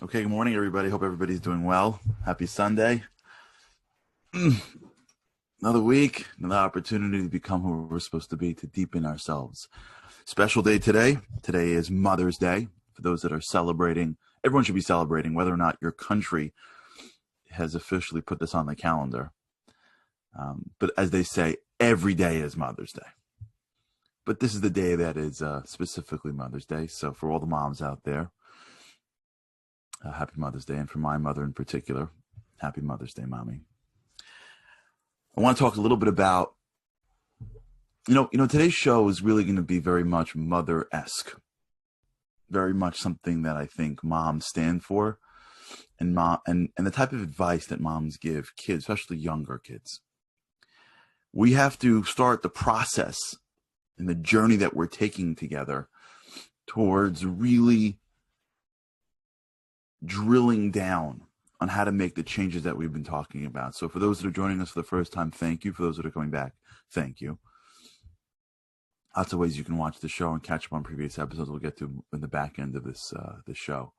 Okay, good morning, everybody. Hope everybody's doing well. Happy Sunday. Another week, another opportunity to become who we're supposed to be, to deepen ourselves. Special day today. Today is Mother's Day. For those that are celebrating, everyone should be celebrating, whether or not your country has officially put this on the calendar. But as they say, every day is Mother's Day. But this is the day that is specifically Mother's Day. So for all the moms out there, happy Mother's Day. And for my mother in particular, happy Mother's Day, Mommy. I want to talk a little bit about, today's show is really going to be very much mother-esque, very much something that I think moms stand for, and the type of advice that moms give kids, especially younger kids. We have to start the process and the journey that we're taking together towards really drilling down on how to make the changes that we've been talking about. So for those that are joining us for the first time, thank you. For those that are coming back, thank you. Lots of ways you can watch the show and catch up on previous episodes we'll get to in the back end of this show.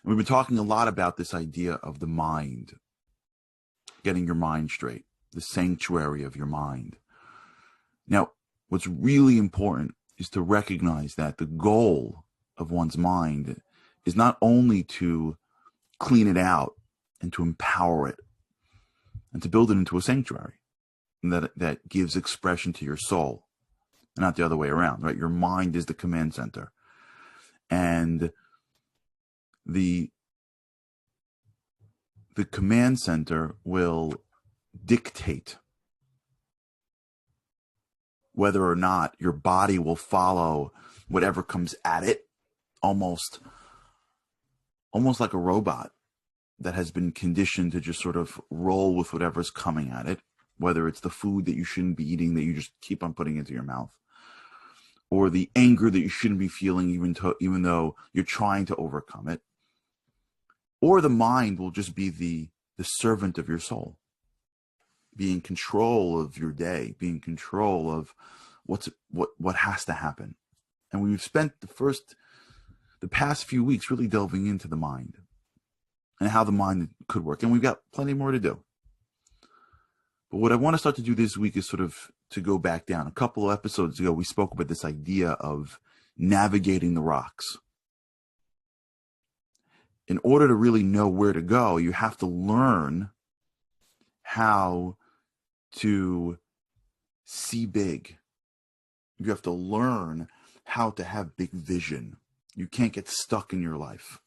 And we've been talking a lot about this idea of the mind, getting your mind straight, the sanctuary of your mind. Now, what's really important is to recognize that the goal of one's mind is not only to clean it out and to empower it and to build it into a sanctuary that gives expression to your soul, and not the other way around, right? Your mind is the command center, and the command center will dictate whether or not your body will follow whatever comes at it, almost like a robot that has been conditioned to just sort of roll with whatever's coming at it, whether it's the food that you shouldn't be eating that you just keep on putting into your mouth, or the anger that you shouldn't be feeling even though you're trying to overcome it, or the mind will just be the servant of your soul, be in control of your day, be in control of what has to happen. And we've spent the past few weeks really delving into the mind and how the mind could work. And we've got plenty more to do. But what I want to start to do this week is sort of to go back down. A couple of episodes ago, we spoke about this idea of navigating the rocks. In order to really know where to go, you have to learn how to see big. You have to learn how to have big vision. You can't get stuck in your life.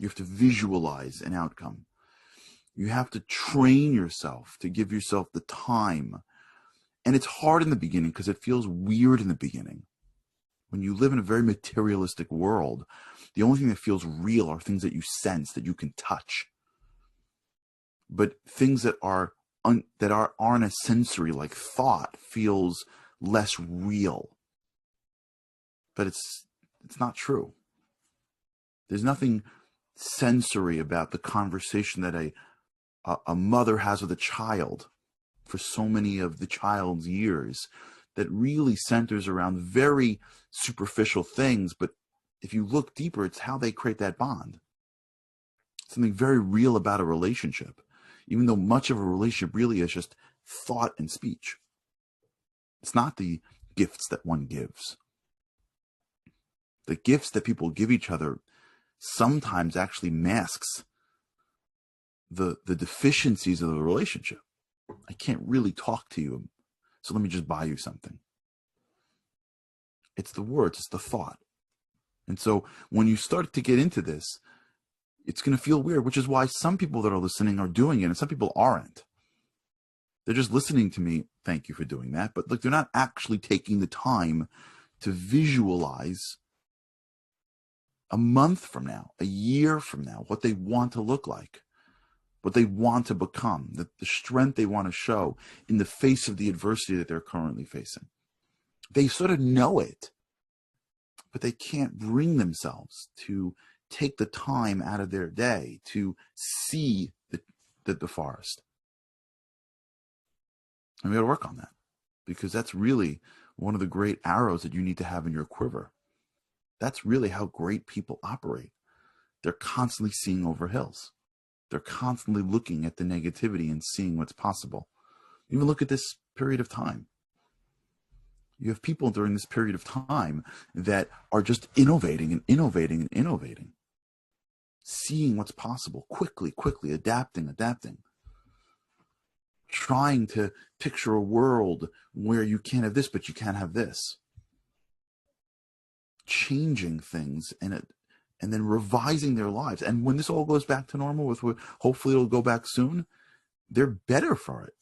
You have to visualize an outcome. You have to train yourself to give yourself the time. And it's hard in the beginning because it feels weird in the beginning. When you live in a very materialistic world, the only thing that feels real are things that you sense, that you can touch. But things that aren't as sensory, like thought, feels less real. But it's not true. There's nothing sensory about the conversation that a mother has with a child for so many of the child's years that really centers around very superficial things. But if you look deeper, it's how they create that bond. Something very real about a relationship, even though much of a relationship really is just thought and speech. It's not the gifts that one gives. The gifts that people give each other sometimes actually masks the deficiencies of the relationship. I can't really talk to you, so let me just buy you something. It's the words, it's the thought. And so when you start to get into this, it's going to feel weird, which is why some people that are listening are doing it and some people aren't. They're just listening to me. Thank you for doing that. But look, they're not actually taking the time to visualize a month from now, a year from now, what they want to look like, what they want to become, the strength they want to show in the face of the adversity that they're currently facing. They sort of know it, but they can't bring themselves to take the time out of their day to see the forest. And we got to work on that, because that's really one of the great arrows that you need to have in your quiver. That's really how great people operate. They're constantly seeing over hills. They're constantly looking at the negativity and seeing what's possible. Even look at this period of time. You have people during this period of time that are just innovating and innovating and innovating, seeing what's possible, quickly, adapting, trying to picture a world where you can't have this, but you can have this, changing things and then revising their lives. And when this all goes back to normal, hopefully it'll go back soon, they're better for it.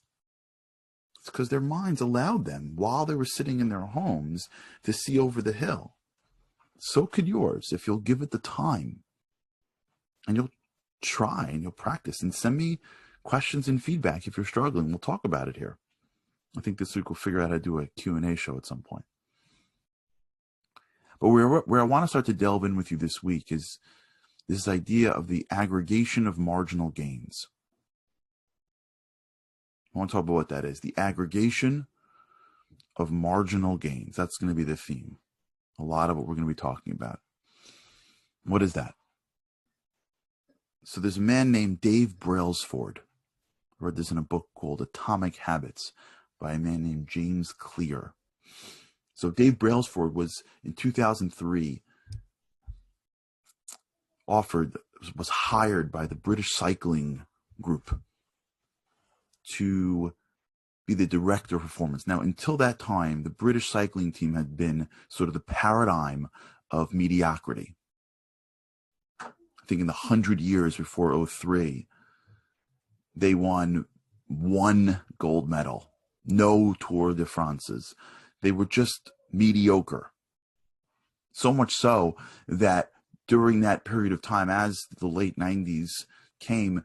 It's because their minds allowed them, while they were sitting in their homes, to see over the hill. So could yours, if you'll give it the time. And you'll try and you'll practice. And send me questions and feedback if you're struggling. We'll talk about it here. I think this week we'll figure out how to do a Q&A show at some point. But where I want to start to delve in with you this week is this idea of the aggregation of marginal gains. I want to talk about what that is. The aggregation of marginal gains. That's going to be the theme. A lot of what we're going to be talking about. What is that? So there's a man named Dave Brailsford. I read this in a book called Atomic Habits by a man named James Clear. So Dave Brailsford was, in 2003, was hired by the British Cycling Group to be the director of performance. Now, until that time, the British cycling team had been sort of the paradigm of mediocrity. I think in the 100 years before 2003, they won 1 gold medal, no Tour de France's. They were just mediocre. So much so that during that period of time, as the late 90s came,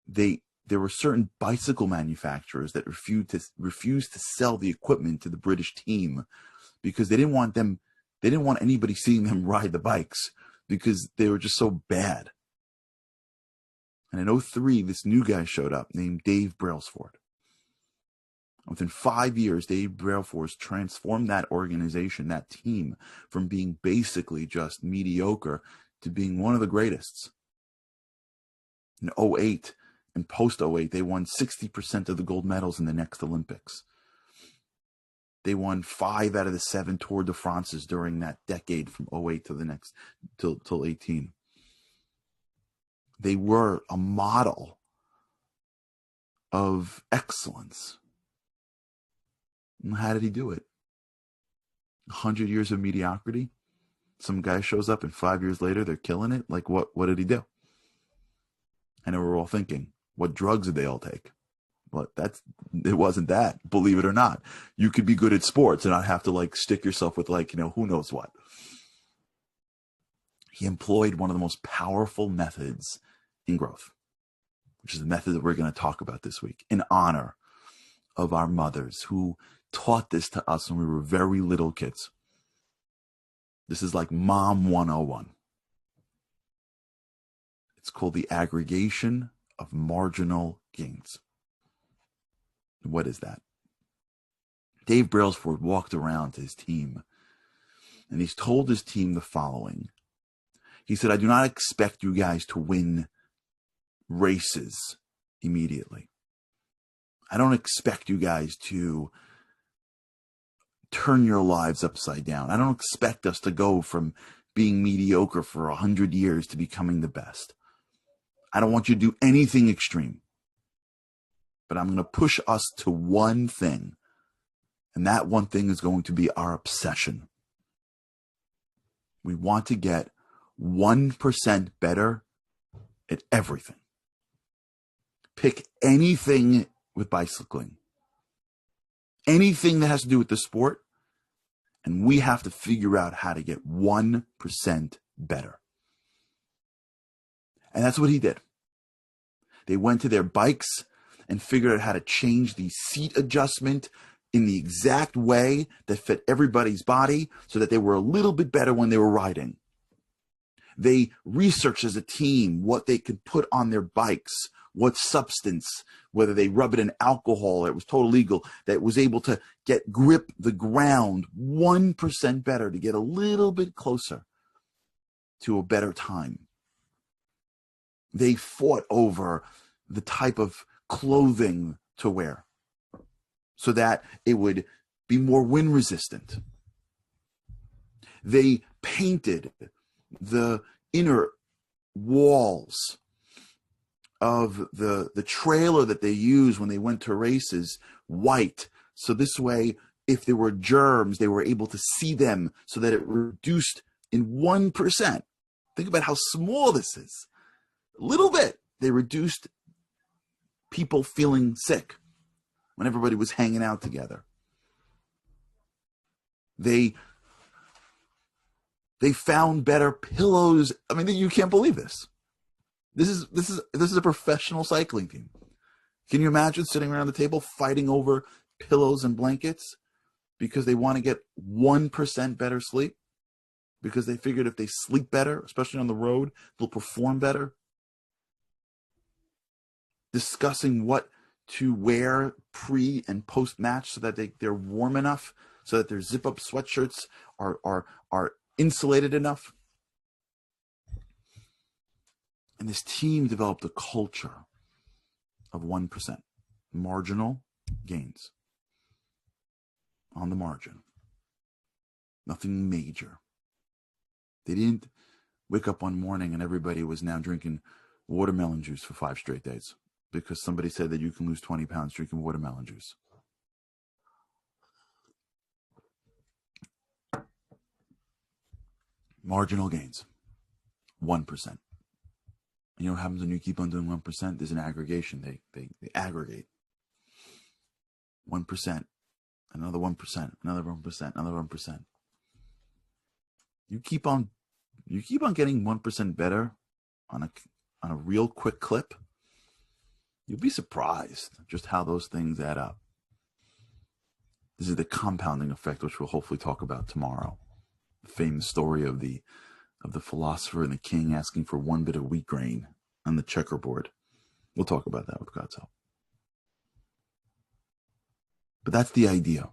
there were certain bicycle manufacturers that refused to sell the equipment to the British team because they didn't want anybody seeing them ride the bikes because they were just so bad. And in 2003, this new guy showed up named Dave Brailsford. Within 5 years, Dave Brailsford transformed that organization, that team, from being basically just mediocre to being one of the greatest. In 2008 and post 2008, they won 60% of the gold medals in the next Olympics. They won 5 out of the 7 Tour de France's during that decade from 2008 to the next till 2018. They were a model of excellence. And how did he do it? 100 years of mediocrity? Some guy shows up and 5 years later they're killing it? Like what did he do? I know we're all thinking, what drugs did they all take? But it wasn't that, believe it or not. You could be good at sports and not have to stick yourself with who knows what. He employed one of the most powerful methods in growth, which is the method that we're going to talk about this week, in honor of our mothers who taught this to us when we were very little kids. This is like Mom 101. It's called the aggregation of marginal gains. What is that? Dave Brailsford walked around to his team and he's told his team the following. He said, I do not expect you guys to win races immediately. I don't expect you guys to turn your lives upside down. I don't expect us to go from being mediocre for 100 years to becoming the best. I don't want you to do anything extreme. But I'm going to push us to one thing. And that one thing is going to be our obsession. We want to get 1% better at everything. Pick anything with bicycling. Anything that has to do with the sport. And we have to figure out how to get 1% better. And that's what he did. They went to their bikes and figured out how to change the seat adjustment in the exact way that fit everybody's body so that they were a little bit better when they were riding. They researched as a team what they could put on their bikes, what substance, whether they rub it in alcohol, it was totally legal, that was able to grip the ground 1% better to get a little bit closer to a better time. They fought over the type of clothing to wear so that it would be more wind resistant. They painted the inner walls of the trailer that they used when they went to races white. So this way, if there were germs, they were able to see them so that it reduced in 1%. Think about how small this is. A little bit. They reduced people feeling sick when everybody was hanging out together. They found better pillows. I mean, you can't believe this. This is a professional cycling team. Can you imagine sitting around the table fighting over pillows and blankets because they want to get 1% better sleep? Because they figured if they sleep better, especially on the road, they'll perform better. Discussing what to wear pre and post match so that they're warm enough, so that their zip up sweatshirts are insulated enough. And this team developed a culture of 1%, marginal gains on the margin. Nothing major. They didn't wake up one morning and everybody was now drinking watermelon juice for 5 straight days because somebody said that you can lose 20 pounds drinking watermelon juice. Marginal gains, 1%. You know what happens when you keep on doing 1%? There's an aggregation. They aggregate. 1%, another 1%, another 1%, another 1%. You keep on getting 1% better on a real quick clip. You'll be surprised just how those things add up. This is the compounding effect, which we'll hopefully talk about tomorrow. The famous story of the philosopher and the king asking for 1 bit of wheat grain on the checkerboard. We'll talk about that with God's help. But that's the idea.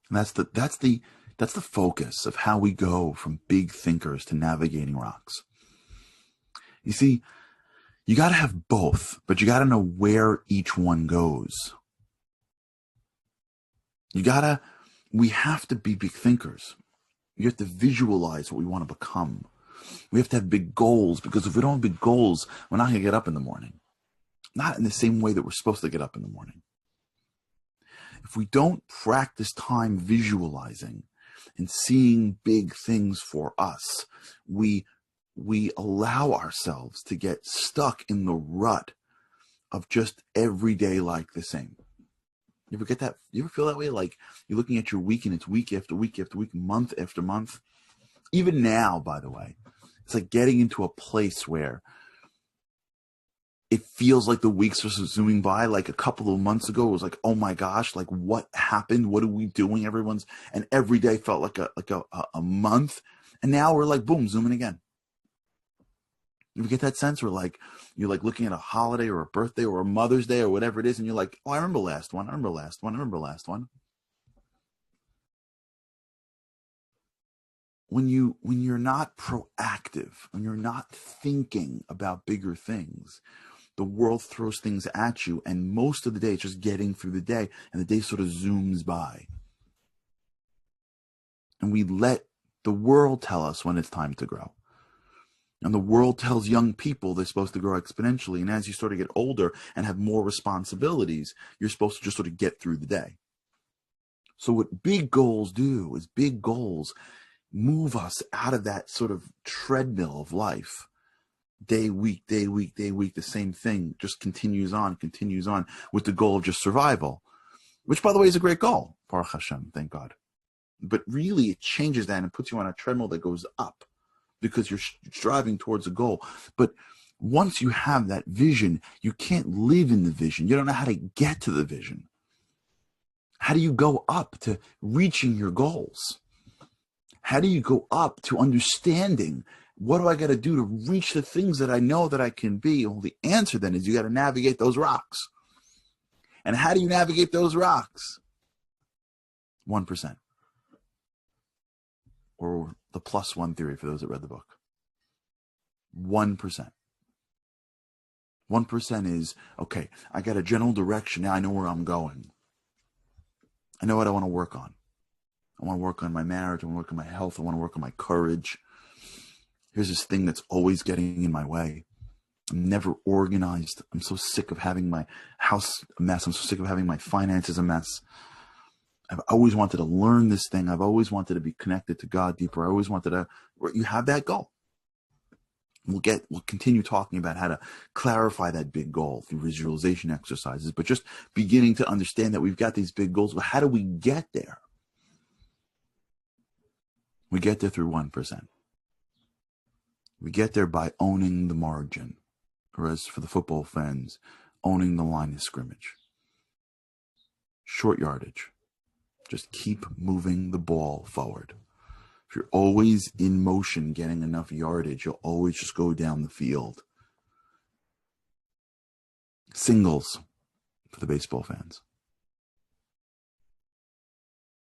And that's the focus of how we go from big thinkers to navigating rocks. You see, you got to have both, but you got to know where each one goes. We have to be big thinkers. You have to visualize what we want to become. We have to have big goals, because if we don't have big goals, we're not going to get up in the morning. Not in the same way that we're supposed to get up in the morning. If we don't practice time visualizing and seeing big things for us, we allow ourselves to get stuck in the rut of just every day like the same. You ever get that? You ever feel that way? Like you're looking at your week and it's week after week after week, month after month. Even now, by the way, it's like getting into a place where it feels like the weeks are zooming by. Like a couple of months ago, it was like, oh my gosh, like what happened? What are we doing? And every day felt like a month. And now we're like, boom, zooming again. You get that sense where like, you're like looking at a holiday or a birthday or a Mother's Day or whatever it is. And you're like, oh, I remember last one. I remember last one. I remember last one. When you're not proactive, when you're not thinking about bigger things, the world throws things at you, and most of the day it's just getting through the day, and the day sort of zooms by. And we let the world tell us when it's time to grow. And the world tells young people they're supposed to grow exponentially, and as you sort of get older and have more responsibilities, you're supposed to just sort of get through the day. So what big goals do is big goals move us out of that sort of treadmill of life. Day, week, day, week, day, week, the same thing just continues on with the goal of just survival, which, by the way, is a great goal. Baruch Hashem, thank God. But really, it changes that and puts you on a treadmill that goes up because you're striving towards a goal. But once you have that vision, you can't live in the vision. You don't know how to get to the vision. How do you go up to reaching your goals? How do you go up to understanding what do I got to do to reach the things that I know that I can be? Well, the answer then is you got to navigate those rocks. And how do you navigate those rocks? 1%. Or the +1 theory for those that read the book. 1%. 1% is, okay, I got a general direction. Now I know where I'm going. I know what I want to work on. I want to work on my marriage. I want to work on my health. I want to work on my courage. Here's this thing that's always getting in my way. I'm never organized. I'm so sick of having my house a mess. I'm so sick of having my finances a mess. I've always wanted to learn this thing. I've always wanted to be connected to God deeper. I always wanted to, you have that goal. We'll continue talking about how to clarify that big goal through visualization exercises, but just beginning to understand that we've got these big goals. Well, how do we get there? We get there through 1%. We get there by owning the margin, or as for the football fans, owning the line of scrimmage. Short yardage. Just keep moving the ball forward. If you're always in motion getting enough yardage, you'll always just go down the field. Singles for the baseball fans.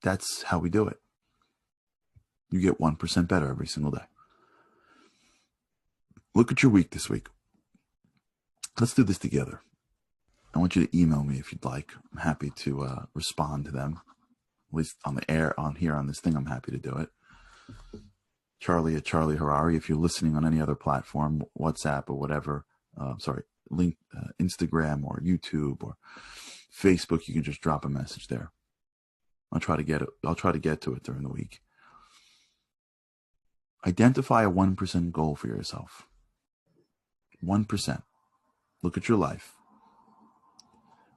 That's how we do it. You get 1% better every single day. Look at your week this week. Let's do this together. I want you to email me if you'd like. I'm happy to respond to them. At least on the air, on here, on this thing, I'm happy to do it. Charlie at Charlie Harari. If you're listening on any other platform, WhatsApp or whatever, link Instagram or YouTube or Facebook, you can just drop a message there. I'll try to get it. I'll try to get to it during the week. Identify a 1% goal for yourself. 1%. Look at your life.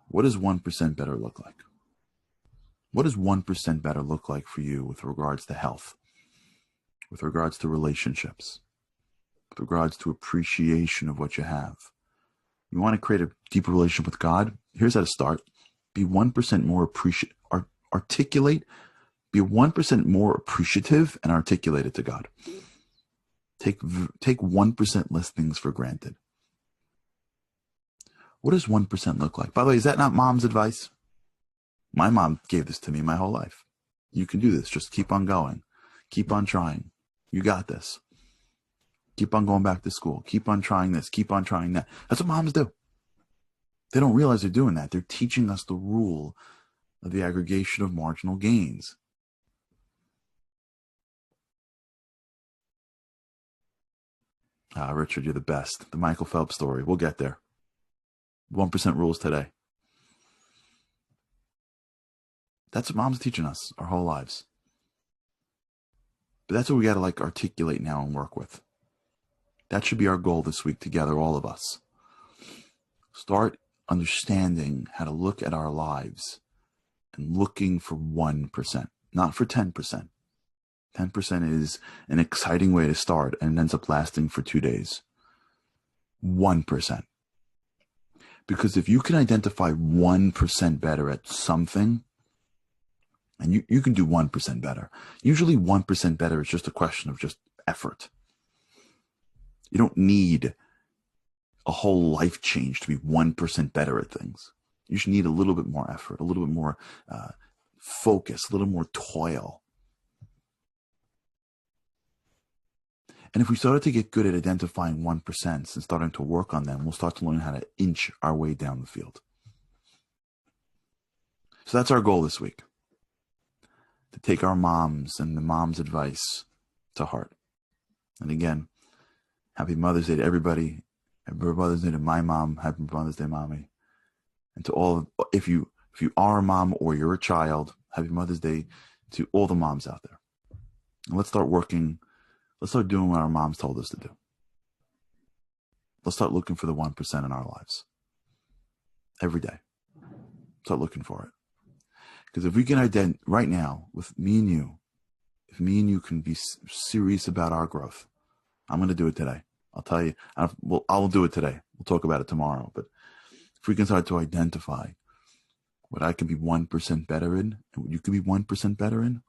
What does 1% better look like? What does 1% better look like for you with regards to health, with regards to relationships, with regards to appreciation of what you have? You want to create a deeper relationship with God? Here's how to start. Be 1% more articulate. Be 1% more appreciative and articulate it to God. Take 1% less things for granted. What does 1% look like? By the way, is that not mom's advice? My mom gave this to me my whole life. You can do this. Just keep on going. Keep on trying. You got this. Keep on going back to school. Keep on trying this. Keep on trying that. That's what moms do. They don't realize they're doing that. They're teaching us the rule of the aggregation of marginal gains. Richard, you're the best. The Michael Phelps story. We'll get there. 1% rules today. That's what mom's teaching us our whole lives. But that's what we got to articulate now and work with. That should be our goal this week together, all of us. Start understanding how to look at our lives and looking for 1%, not for 10%. 10% is an exciting way to start and ends up lasting for 2 days. 1%. Because if you can identify 1% better at something, and you can do 1% better. Usually 1% better is just a question of just effort. You don't need a whole life change to be 1% better at things. You should need a little bit more effort, a little bit more focus, a little more toil. And if we started to get good at identifying 1% and starting to work on them, we'll start to learn how to inch our way down the field. So that's our goal this week. To take our moms and the mom's advice to heart. And again, happy Mother's Day to everybody. Happy Mother's Day to my mom. Happy Mother's Day, Mommy. And to all, if you are a mom or you're a child, happy Mother's Day to all the moms out there. And let's start working. Let's start doing what our moms told us to do. Let's start looking for the 1% in our lives. Every day. Start looking for it. Because if we can right now, with me and you, if me and you can be serious about our growth, I'm going to do it today. I'll tell you, I'll do it today. We'll talk about it tomorrow. But if we can start to identify what I can be 1% better in, and what you can be 1% better in,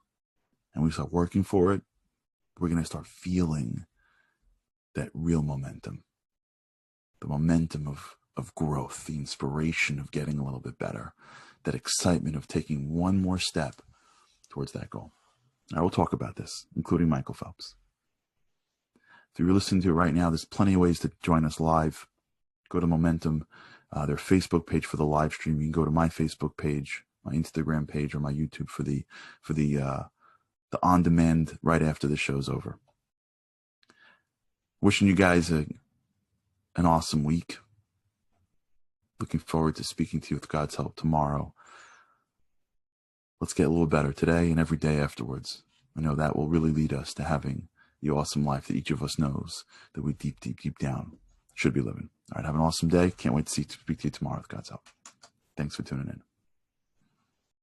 and we start working for it, we're going to start feeling that real momentum, the momentum of growth, the inspiration of getting a little bit better, that excitement of taking one more step towards that goal. I will talk about this, including Michael Phelps. If you're listening to it right now, there's plenty of ways to join us live. Go to Momentum, their Facebook page for the live stream. You can go to my Facebook page, my Instagram page, or my YouTube for the on demand right after the show's over. Wishing you guys an awesome week. Looking forward to speaking to you with God's help tomorrow. Let's get a little better today and every day afterwards. I know that will really lead us to having the awesome life that each of us knows that we deep, deep, deep down should be living. All right, have an awesome day. Can't wait to speak to you tomorrow with God's help. Thanks for tuning in.